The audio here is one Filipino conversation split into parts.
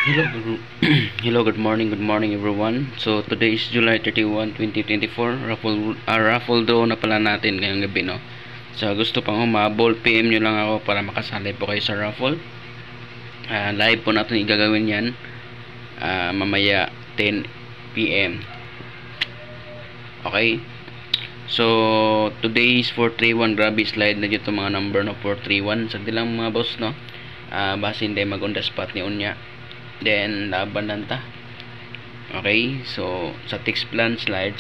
Hello, good morning everyone. So today is July 31, 2024. Raffle draw na pala natin ngayong gabi, no. So gusto pang humabol, PM nyo lang ako para makasali po kayo sa raffle. Live po natin igagawin yan mamaya 10 PM. Okay. So today is 431. Grabe, slide na dito mga number, no. 431 sagdi lang mga boss, no. Base hindi mag on the spot ni unya. Then laban nanta. Okay, so sa text plan slide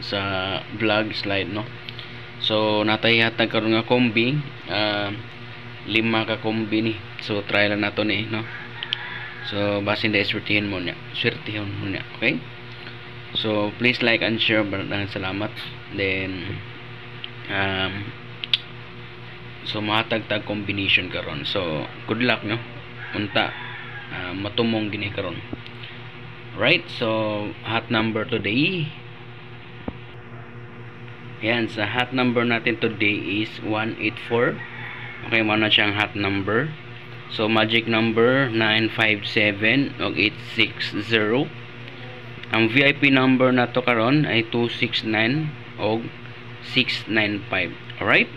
sa vlog slide, no. So natay hatag karon nga kombi, 5 ka kombi ni. So try lang nato ni, no. So base hindi swertihin mo niya. Okay? So please like and share, barang salamat. Then so mahatag tag combination karon. So good luck, no. Unta matumong gini karon. Right, so hot number today. Yan, sa hot number natin today is 184. Okay, mo na siyang hot number. So magic number 957 o 860. Ang VIP number na to karon ay 269 o 695. Alright?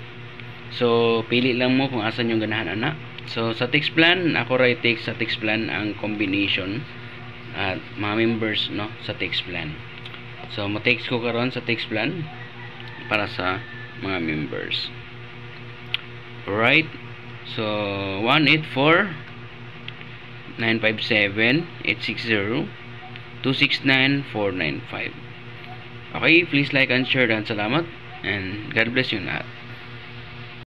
So pili lang mo kung asan yung ganahan, ana. So sa text plan, ako ray take sa text plan ang combination at mga members, no, sa text plan. So mo-text ko karon sa text plan para sa mga members. Alright. So 184 957 860 269 495. Okay, please like and share, dan salamat and God bless you lahat.